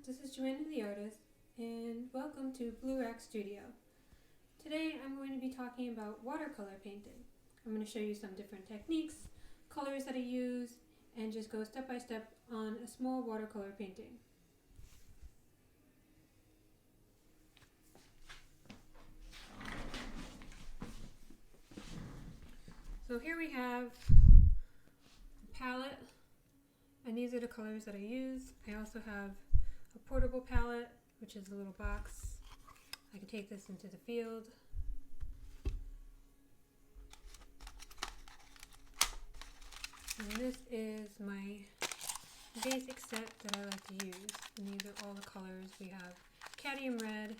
this is JoAnna the artist, and welcome to Blue Rack Studio. Today I'm going to be talking about watercolor painting. I'm going to show you some different techniques, colors that I use, and just go step by step on a small watercolor painting. So here we have a palette, and these are the colors that I use. I also have a portable palette, which is a little box. I can take this into the field. And this is my basic set that I like to use. And these are all the colors. We have cadmium red,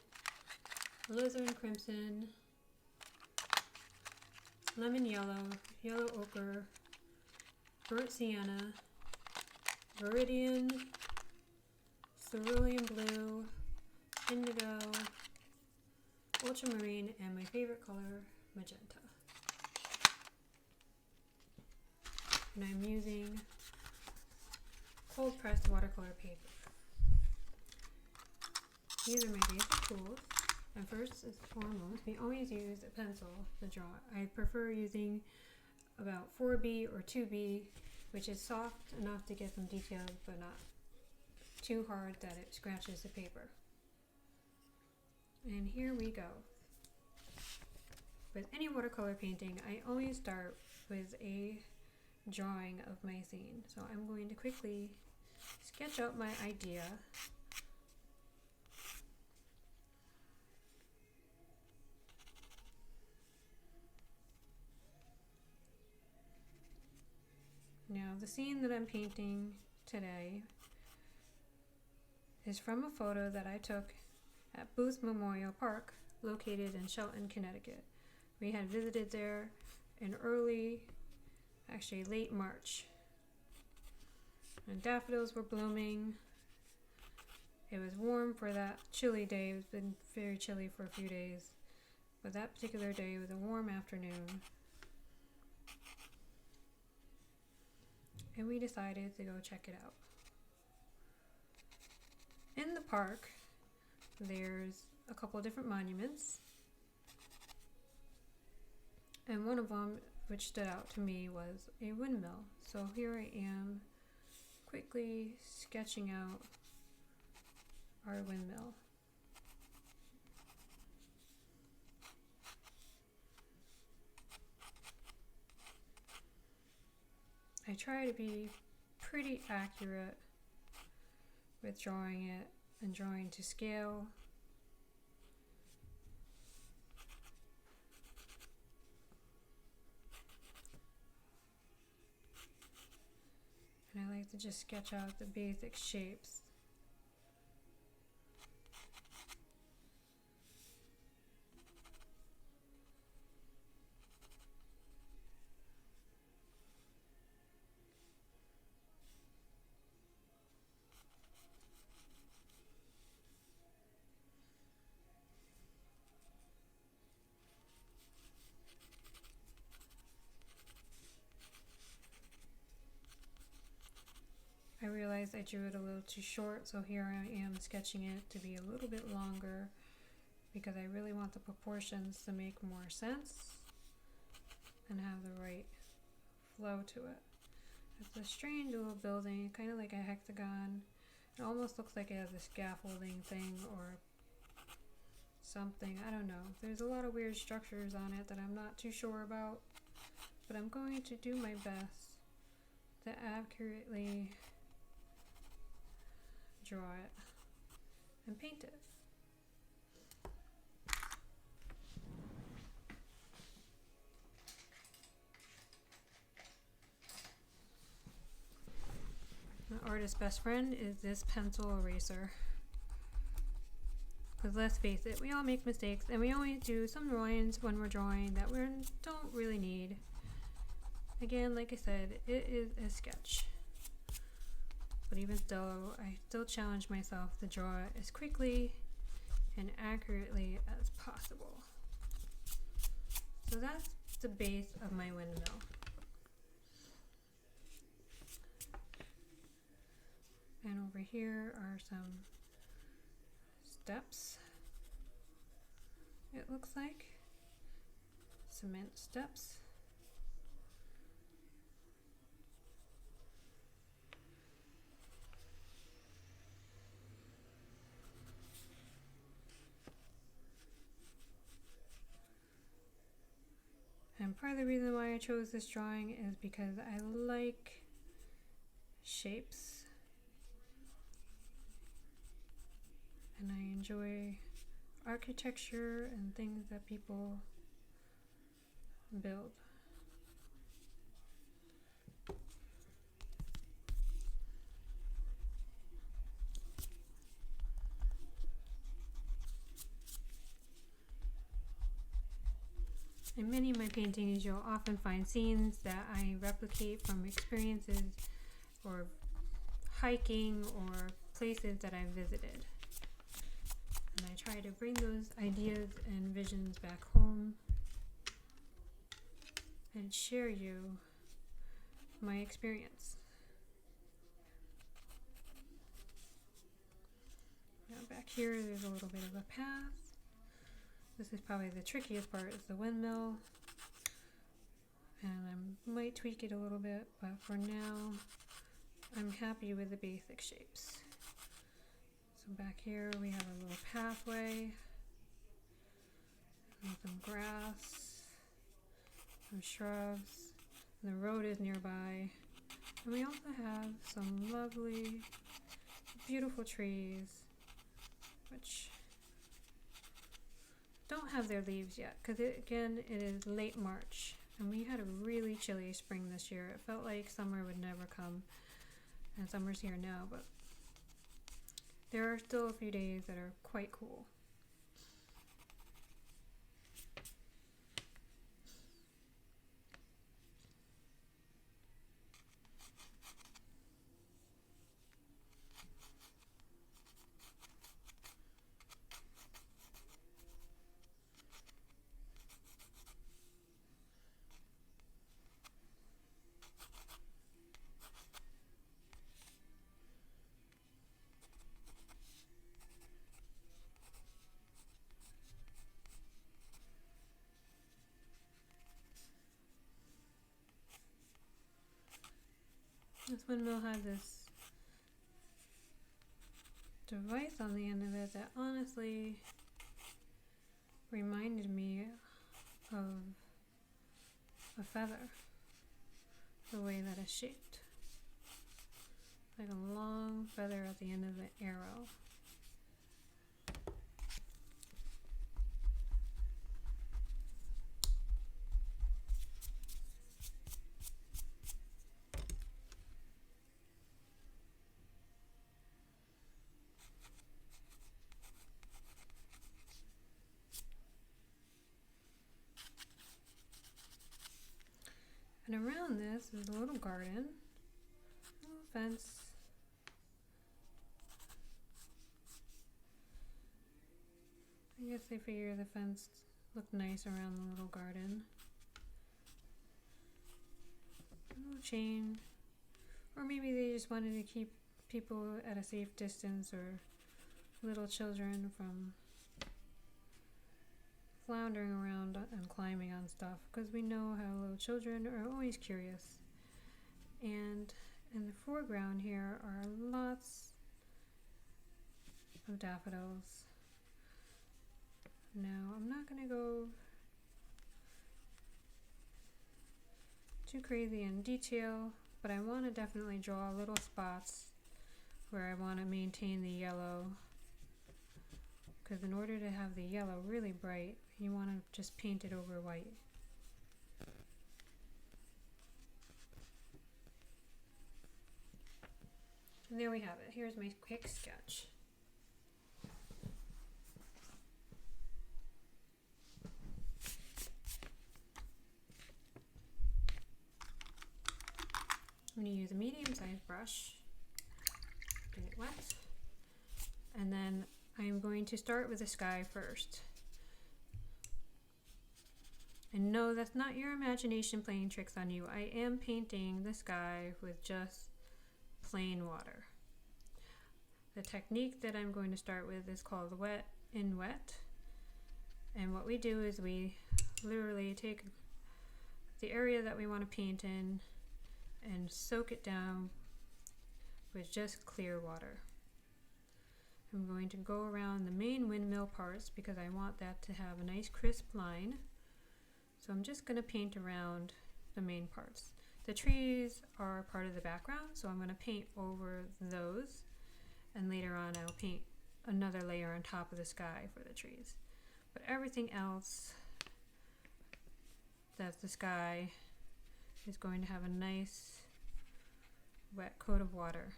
alizarin crimson, lemon yellow, yellow ochre, burnt sienna, viridian, cerulean blue, indigo, ultramarine, and my favorite color, magenta. And I'm using cold pressed watercolor paper. These are my basic tools. And first and foremost, we always use a pencil to draw. I prefer using about 4B or 2B, which is soft enough to get some detail, but not too hard that it scratches the paper. And here we go. With any watercolor painting, I always start with a drawing of my scene. So I'm going to quickly sketch out my idea. Now, the scene that I'm painting today is from a photo that I took at Booth Memorial Park, located in Shelton, Connecticut. We had visited there in late March. And daffodils were blooming. It was warm for that chilly day. It's been very chilly for a few days, but that particular day was a warm afternoon. And we decided to go check it out. In the park, there's a couple different monuments, and one of them, which stood out to me, was a windmill. So here I am, quickly sketching out our windmill. I try to be pretty accurate with drawing it and drawing to scale. And I like to just sketch out the basic shapes. I realized I drew it a little too short, so here I am sketching it to be a little bit longer because I really want the proportions to make more sense and have the right flow to it. It's a strange little building, kind of like a hexagon. It almost looks like it has a scaffolding thing or something. I don't know. There's a lot of weird structures on it that I'm not too sure about, but I'm going to do my best to accurately draw it and paint it. The artist's best friend is this pencil eraser. Because let's face it, we all make mistakes, and we always do some drawings when we're drawing that we don't really need. Again, like I said, it is a sketch. But even though, I still challenge myself to draw it as quickly and accurately as possible. So that's the base of my windmill. And over here are some steps, it looks like. Cement steps. And part of the reason why I chose this drawing is because I like shapes and I enjoy architecture and things that people build. In many of my paintings, you'll often find scenes that I replicate from experiences or hiking or places that I've visited. And I try to bring those ideas and visions back home and share you my experience. Now back here, there's a little bit of a path. This is probably the trickiest part, is the windmill. And I might tweak it a little bit, but for now, I'm happy with the basic shapes. So back here we have a little pathway, and some grass, some shrubs, and the road is nearby. And we also have some lovely, beautiful trees, which don't have their leaves yet, because again, it is late March, and we had a really chilly spring this year. It felt like summer would never come, and summer's here now, but there are still a few days that are quite cool. This windmill has this device on the end of it that honestly reminded me of a feather, the way that it's shaped. Like a long feather at the end of the arrow. And around this is a little garden, a little fence. I guess they figure the fence looked nice around the little garden. A little chain, or maybe they just wanted to keep people at a safe distance, or little children from floundering around and climbing on stuff, because we know how little children are always curious. And in the foreground here are lots of daffodils. Now I'm not going to go too crazy in detail, but I want to definitely draw little spots where I want to maintain the yellow, because in order to have the yellow really bright, you want to just paint it over white. And there we have it. Here's my quick sketch. I'm going to use a medium-sized brush, get it wet, and then I'm going to start with the sky first. And no, that's not your imagination playing tricks on you. I am painting the sky with just plain water. The technique that I'm going to start with is called wet in wet. And what we do is we literally take the area that we want to paint in and soak it down with just clear water. I'm going to go around the main windmill parts because I want that to have a nice crisp line. So I'm just going to paint around the main parts. The trees are part of the background, so I'm going to paint over those, and later on I'll paint another layer on top of the sky for the trees. But everything else that's the sky is going to have a nice wet coat of water,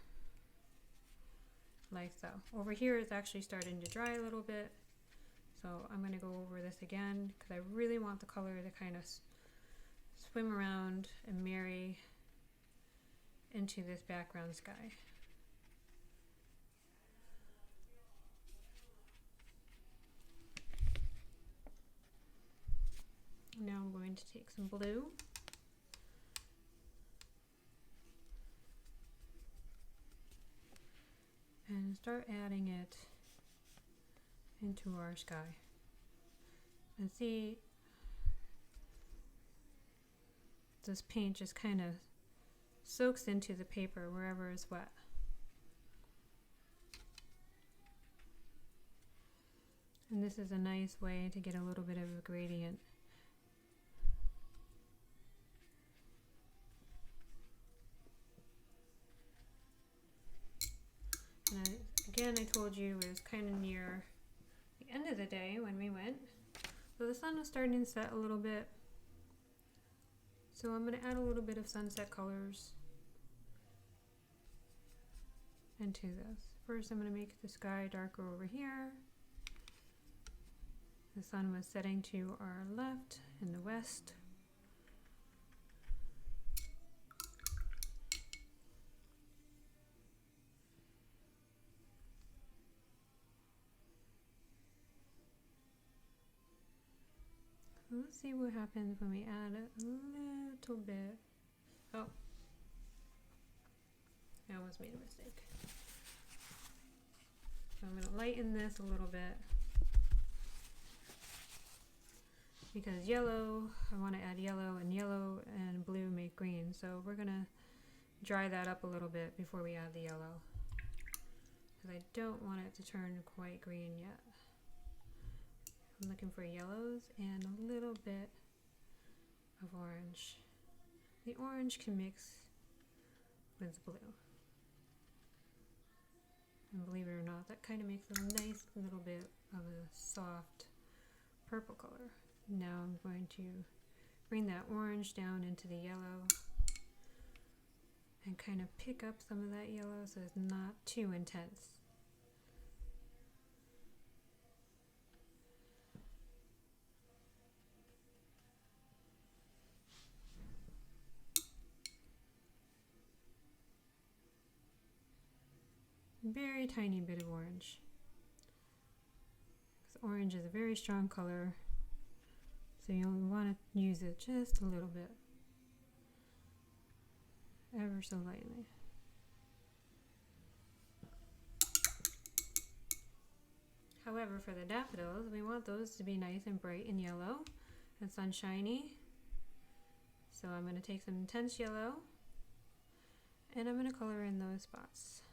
like so. Over here it's actually starting to dry a little bit, so I'm going to go over this again because I really want the color to kind of swim around and marry into this background sky. Now I'm going to take some blue and start adding it into our sky. And see, this paint just kind of soaks into the paper wherever it's wet. And this is a nice way to get a little bit of a gradient. And again, I told you it was kind of near the end of the day when we went. So the sun was starting to set a little bit. So I'm going to add a little bit of sunset colors into this. First I'm going to make the sky darker over here. The sun was setting to our left in the west. Let's see what happens when we add a little bit. Oh, I almost made a mistake. So I'm going to lighten this a little bit because yellow, I want to add yellow and blue make green. So we're going to dry that up a little bit before we add the yellow because I don't want it to turn quite green yet. I'm looking for yellows and a little bit of orange. The orange can mix with blue. And believe it or not, that kind of makes a nice little bit of a soft purple color. Now I'm going to bring that orange down into the yellow and kind of pick up some of that yellow so it's not too intense. Very tiny bit of orange. Because orange is a very strong color, so you only want to use it just a little bit, ever so lightly. However, for the daffodils, we want those to be nice and bright and yellow and sunshiny. So I'm going to take some intense yellow and I'm going to color in those spots.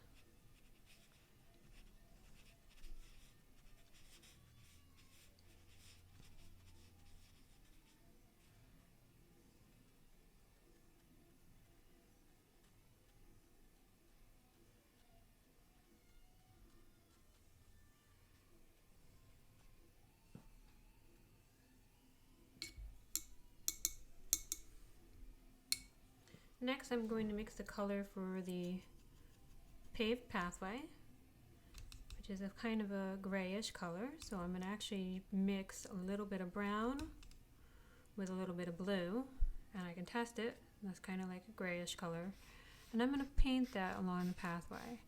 Next, I'm going to mix the color for the paved pathway, which is a kind of a grayish color. So I'm going to actually mix a little bit of brown with a little bit of blue, and I can test it. That's kind of like a grayish color. And I'm going to paint that along the pathway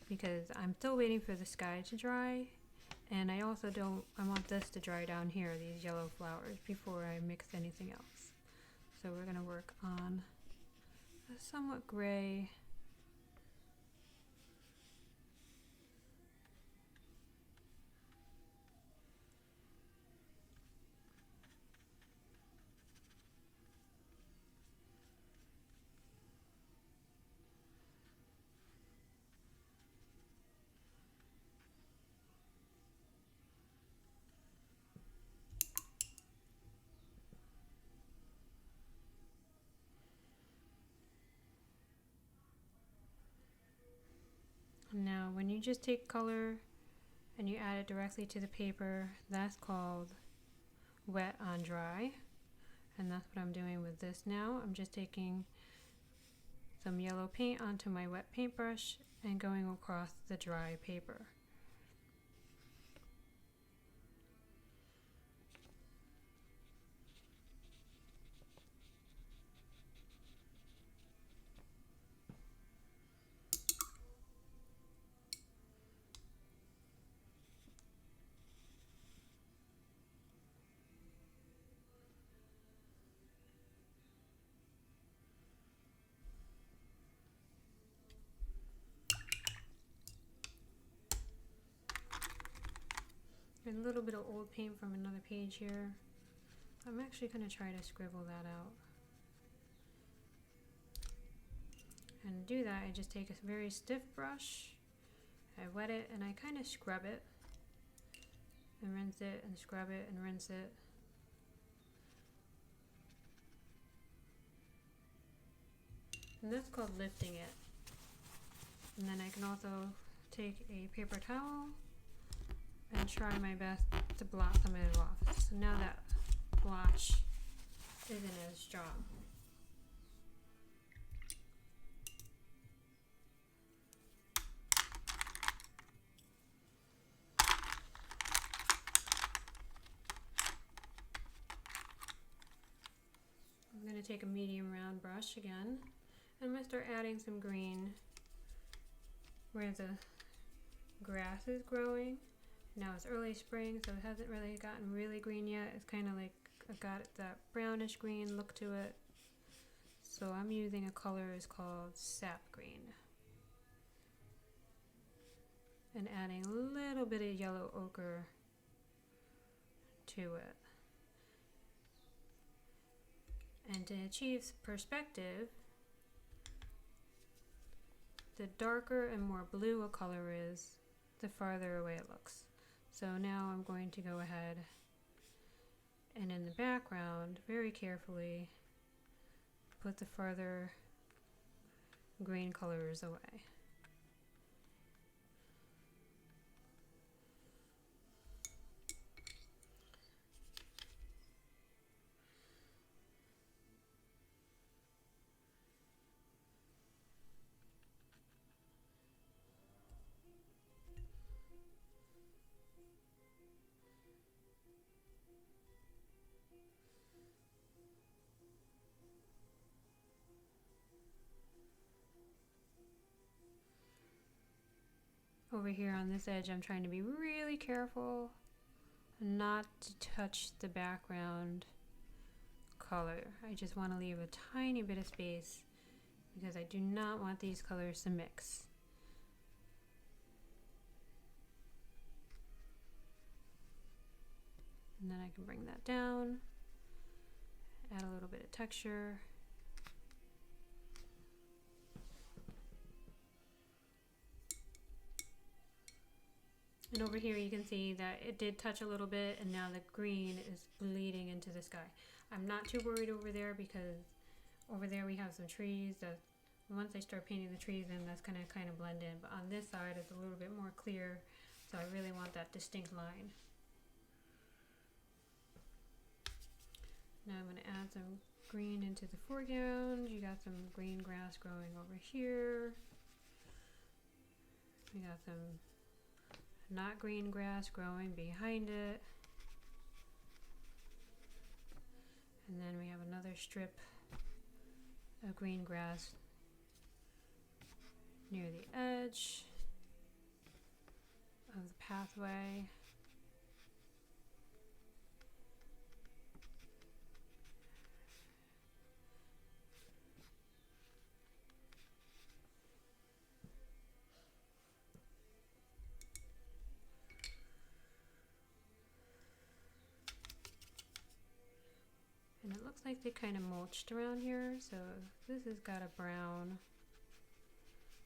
because I'm still waiting for the sky to dry, and I want this to dry down here, these yellow flowers, before I mix anything else. So we're going to work on a somewhat gray Now when you just take color and you add it directly to the paper, that's called wet on dry. And that's what I'm doing with this now. I'm just taking some yellow paint onto my wet paintbrush and going across the dry paper. A little bit of old paint from another page here. I'm actually going to try to scribble that out. And to do that, I just take a very stiff brush, I wet it, and I kind of scrub it and rinse it and scrub it and rinse it. And that's called lifting it. And then I can also take a paper towel and try my best to blot some of it off. So now that blotch isn't as strong. I'm going to take a medium round brush again. I'm going to start adding some green where the grass is growing. Now it's early spring, so it hasn't really gotten really green yet. It's kind of like got that brownish green look to it. So I'm using a color is called sap green. And adding a little bit of yellow ochre to it. And to achieve perspective, the darker and more blue a color is, the farther away it looks. So now I'm going to go ahead and in the background, very carefully, put the farther green colors away. Over here on this edge, I'm trying to be really careful not to touch the background color. I just want to leave a tiny bit of space because I do not want these colors to mix. And then I can bring that down, add a little bit of texture. And over here you can see that it did touch a little bit and now the green is bleeding into the sky. I'm not too worried over there because over there we have some trees that once I start painting the trees in, that's gonna kind of blend in. But on this side it's a little bit more clear, so I really want that distinct line. Now I'm gonna add some green into the foreground. You got some green grass growing over here. We got some not green grass growing behind it. And then we have another strip of green grass near the edge of the pathway. And it looks like they kind of mulched around here, so this has got a brown,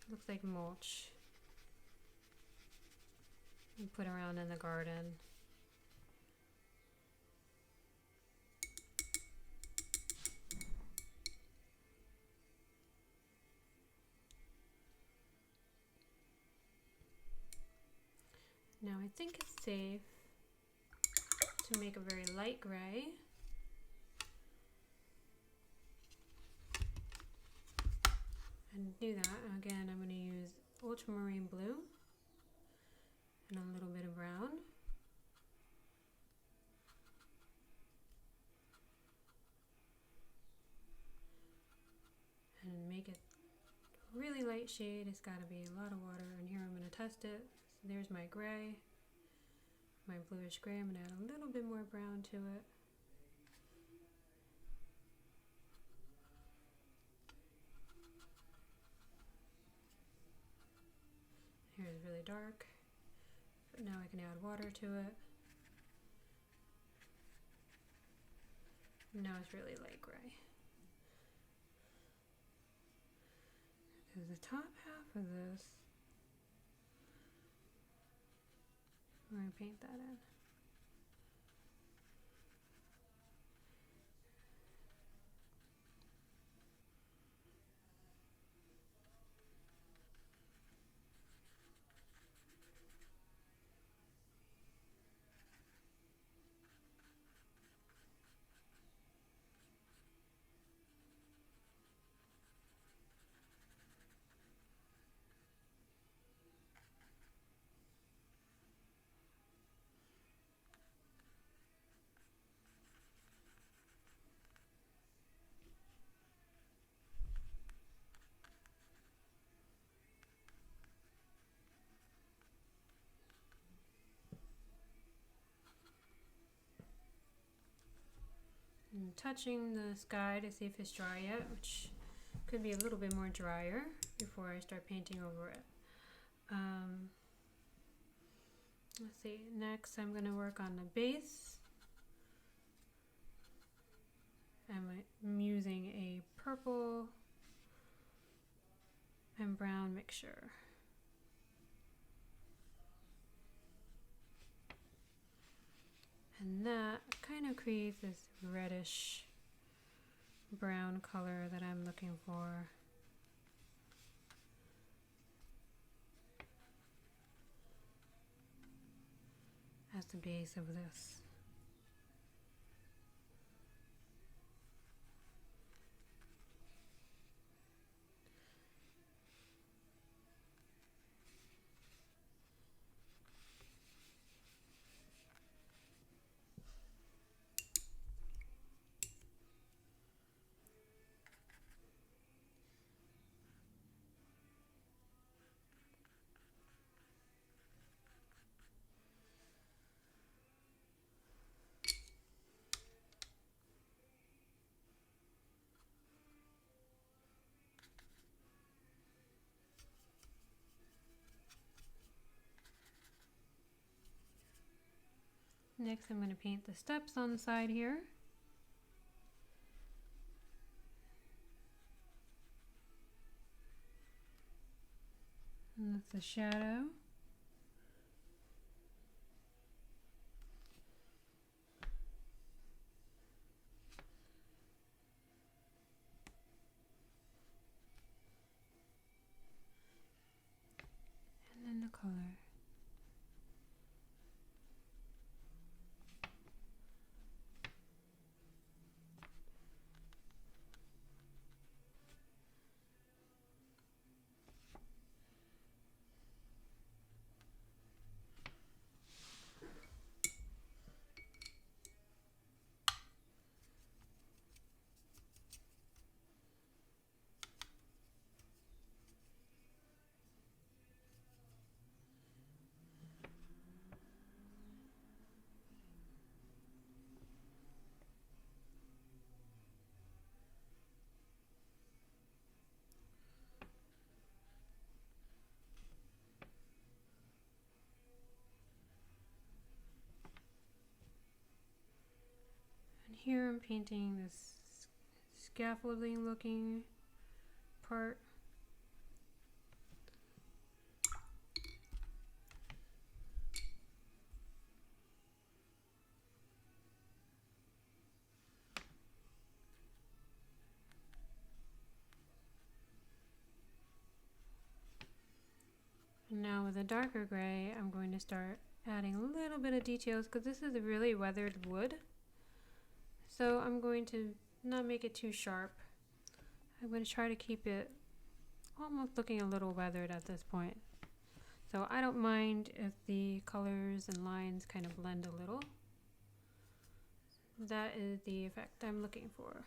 looks like mulch you put around in the garden. Now I think it's safe to make a very light gray. And to do that, again, I'm going to use ultramarine blue and a little bit of brown. And make it a really light shade. It's got to be a lot of water. And here I'm going to test it. So there's my gray, my bluish gray. I'm going to add a little bit more brown to it. Here's really dark, but now I can add water to it. Now it's really light gray. Because the top half of this, I'm going to paint that in. I'm touching the sky to see if it's dry yet, which could be a little bit more drier before I start painting over it. Let's see, next I'm going to work on the base. I'm using a purple and brown mixture. And that kind of creates this reddish brown color that I'm looking for. As the base of this. Next I'm going to paint the steps on the side here. And that's the shadow. And then the color. Here I'm painting this scaffolding looking part. And now with a darker gray, I'm going to start adding a little bit of details because this is a really weathered wood. So I'm going to not make it too sharp. I'm going to try to keep it almost looking a little weathered at this point. So I don't mind if the colors and lines kind of blend a little. That is the effect I'm looking for.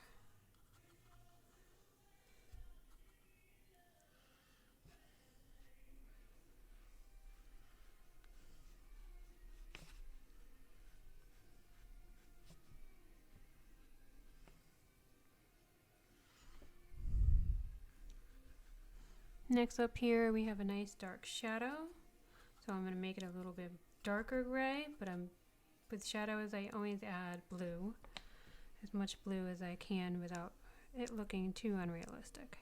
Next up here we have a nice dark shadow. So I'm going to make it a little bit darker gray, but with shadows I always add blue. As much blue as I can without it looking too unrealistic.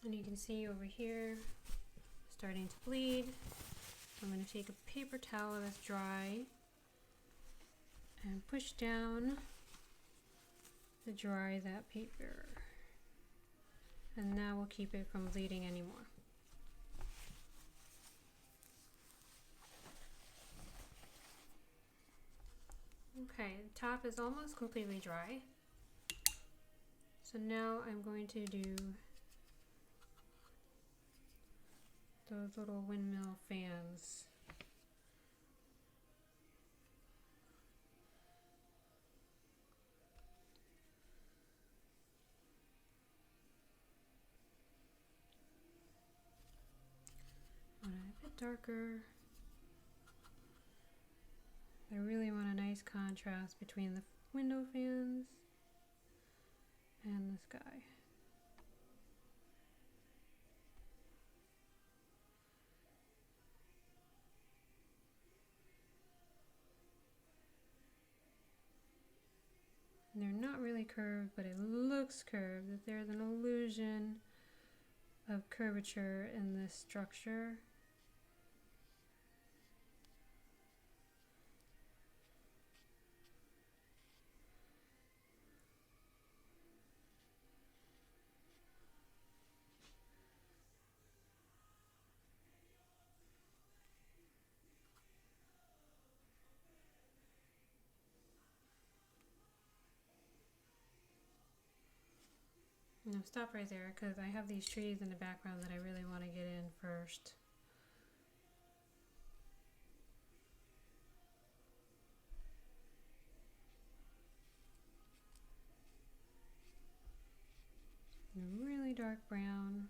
And you can see over here starting to bleed. I'm going to take a paper towel that's dry and push down to dry that paper. And now we'll keep it from bleeding anymore. Okay, the top is almost completely dry. So now I'm going to do those little windmill fans. A bit darker. I really want a nice contrast between the window fans and the sky. And they're not really curved, but it looks curved. That there's an illusion of curvature in this structure. Now stop right there because I have these trees in the background that I really want to get in first. A really dark brown.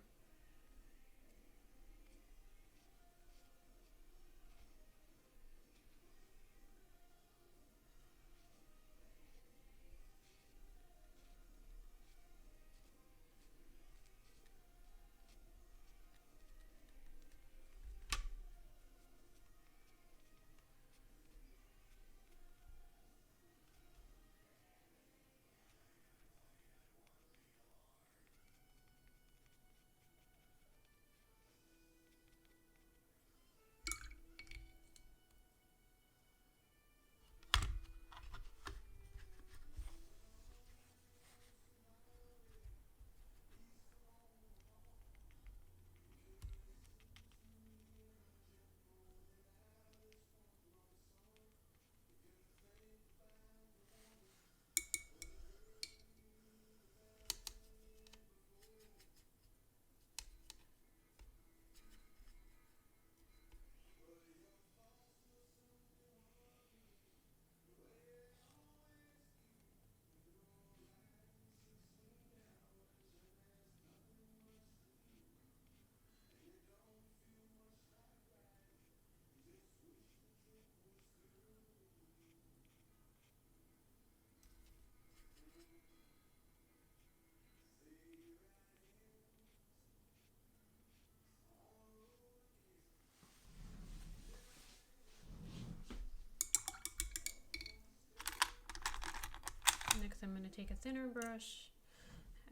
I'm going to take a thinner brush,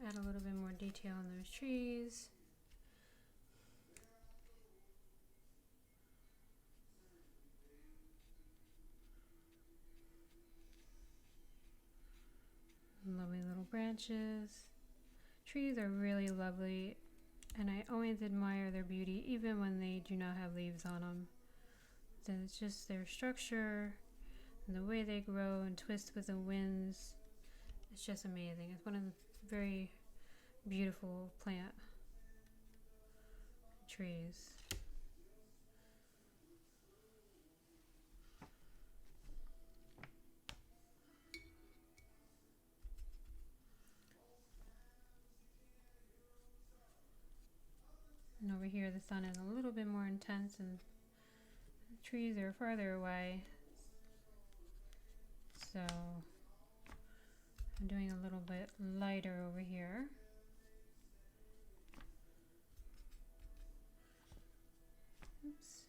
add a little bit more detail in those trees. Lovely little branches. Trees are really lovely, and I always admire their beauty even when they do not have leaves on them. So it's just their structure and the way they grow and twist with the winds. It's just amazing. It's one of the very beautiful plant trees. And over here the sun is a little bit more intense and the trees are farther away. So I'm doing a little bit lighter over here. Oops.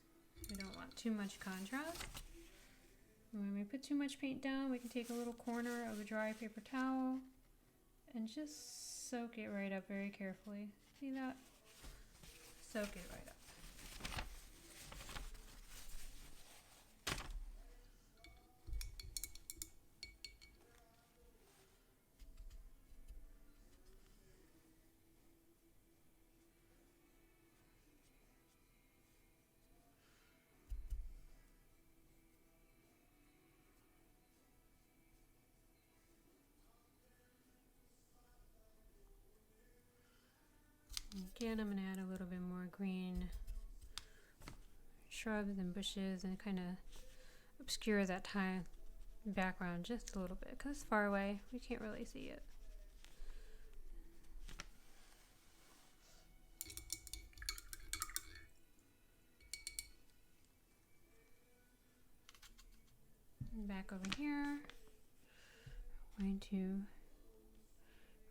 We don't want too much contrast. When we put too much paint down, we can take a little corner of a dry paper towel and just soak it right up very carefully. See that? Soak it right up. Again, I'm going to add a little bit more green shrubs and bushes and kind of obscure that background just a little bit because it's far away. We can't really see it. And back over here, I'm going to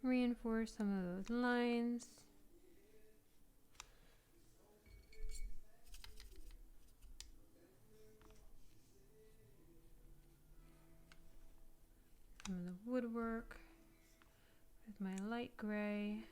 reinforce some of those lines. Some of the woodwork with my light gray.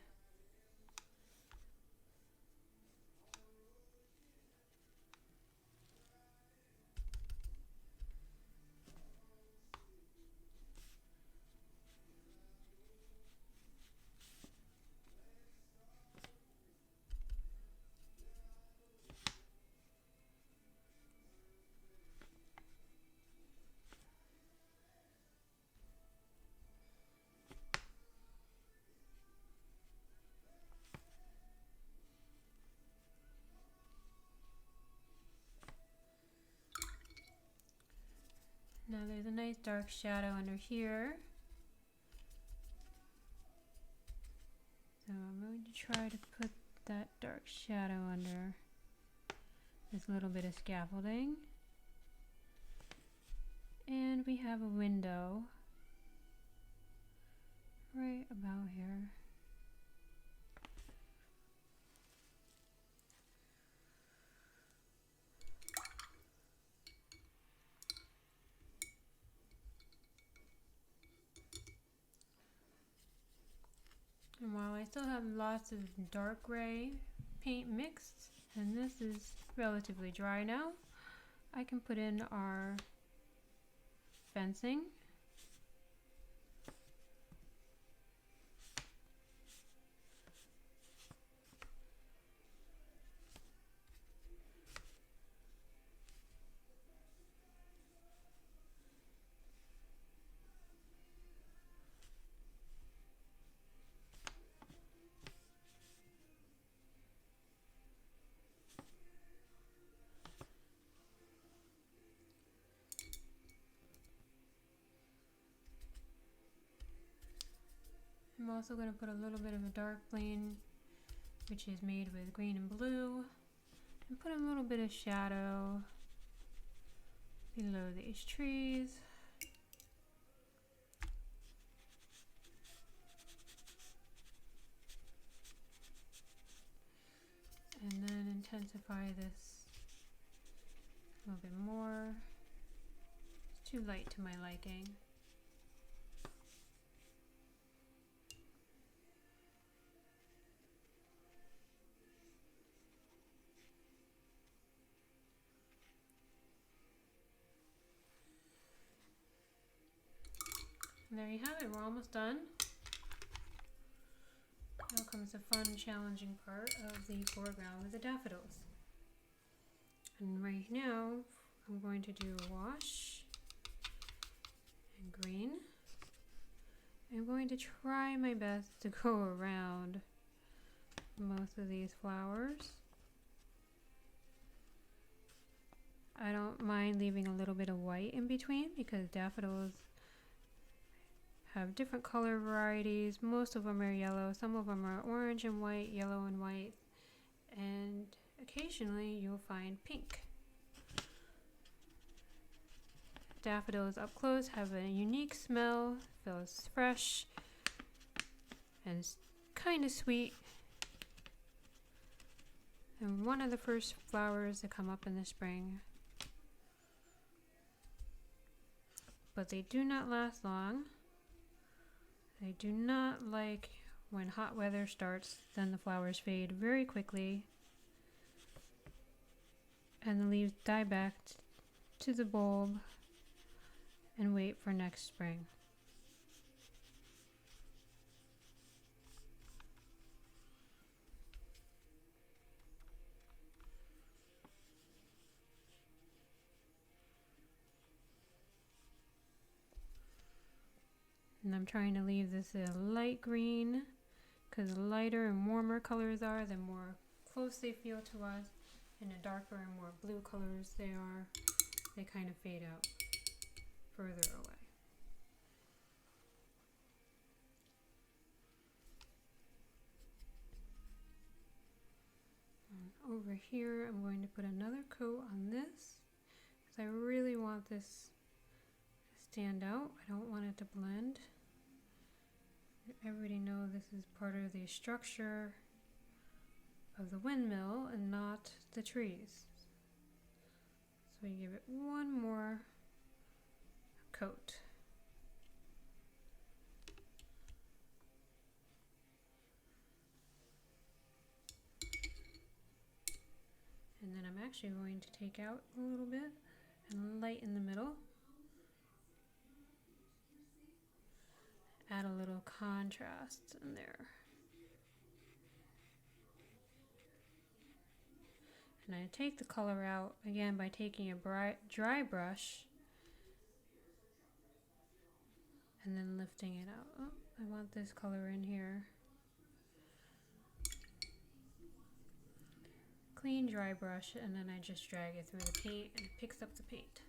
Now there's a nice dark shadow under here. So I'm going to try to put that dark shadow under this little bit of scaffolding. And we have a window right about here. And while I still have lots of dark gray paint mixed, and this is relatively dry now, I can put in our fencing. I'm also going to put a little bit of a dark green, which is made with green and blue, and put a little bit of shadow below these trees. And then intensify this a little bit more. It's too light to my liking. There you have it, we're almost done. Now comes the fun, challenging part of the foreground with the daffodils. And right now, I'm going to do a wash and green. I'm going to try my best to go around most of these flowers. I don't mind leaving a little bit of white in between because daffodils have different color varieties. Most of them are yellow, some of them are orange and white, yellow and white, and occasionally you'll find pink. Daffodils up close have a unique smell, feels fresh, and it's kind of sweet. And one of the first flowers that come up in the spring. But they do not last long. They do not like when hot weather starts, then the flowers fade very quickly and the leaves die back to the bulb and wait for next spring. And I'm trying to leave this a light green because the lighter and warmer colors are, the more close they feel to us, and the darker and more blue colors they are, they kind of fade out further away. And over here I'm going to put another coat on this because I really want this to stand out. I don't want it to blend. Everybody knows this is part of the structure of the windmill and not the trees. So you give it one more coat. And then I'm actually going to take out a little bit and light in the middle. Add a little contrast in there. And I take the color out again by taking a dry brush and then lifting it out. Oh, I want this color in here. Clean dry brush, and then I just drag it through the paint and it picks up the paint.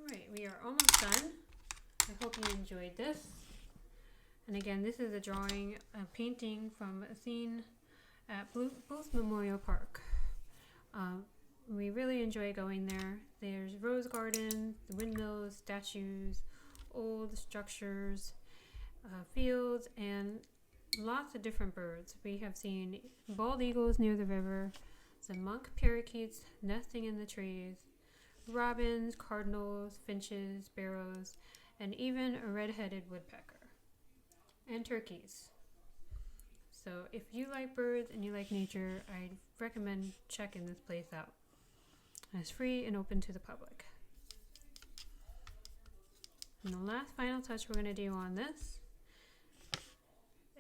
Alright, we are almost done. I hope you enjoyed this. And again, this is a painting from a scene at Booth Memorial Park. We really enjoy going there. There's rose gardens, windmills, statues, old structures, fields, and lots of different birds. We have seen bald eagles near the river, some monk parakeets nesting in the trees, robins, cardinals, finches, sparrows, and even a red-headed woodpecker, and turkeys. So if you like birds and you like nature, I recommend checking this place out. It's free and open to the public. And the last final touch we're going to do on this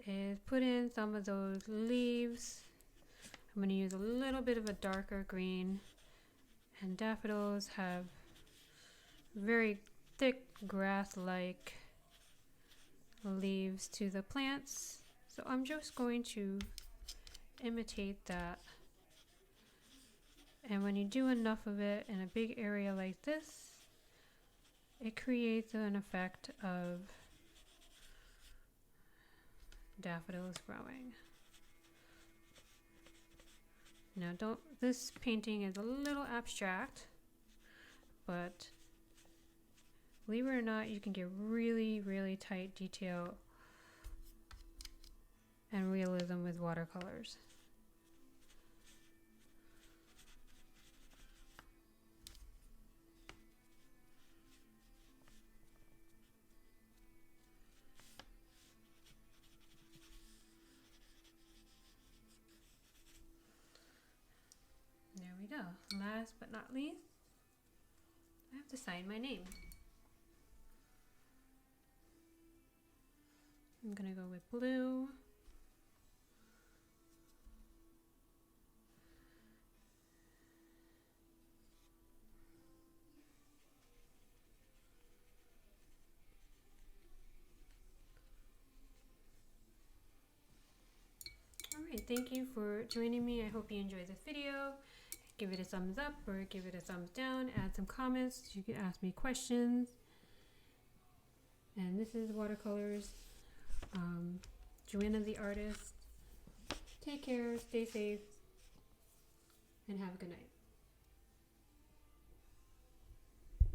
is put in some of those leaves. I'm going to use a little bit of a darker green, and daffodils have very thick grass-like leaves to the plants, so I'm just going to imitate that. And when you do enough of it in a big area like this, it creates an effect of daffodils growing. Now this painting is a little abstract, but believe it or not, you can get really, really tight detail and realism with watercolors. There we go. Last but not least, I have to sign my name. I'm gonna go with blue. Alright, thank you for joining me. I hope you enjoyed this video. Give it a thumbs up or give it a thumbs down. Add some comments. You can ask me questions. And this is Watercolors. JoAnna the artist. Take care, stay safe, and have a good night.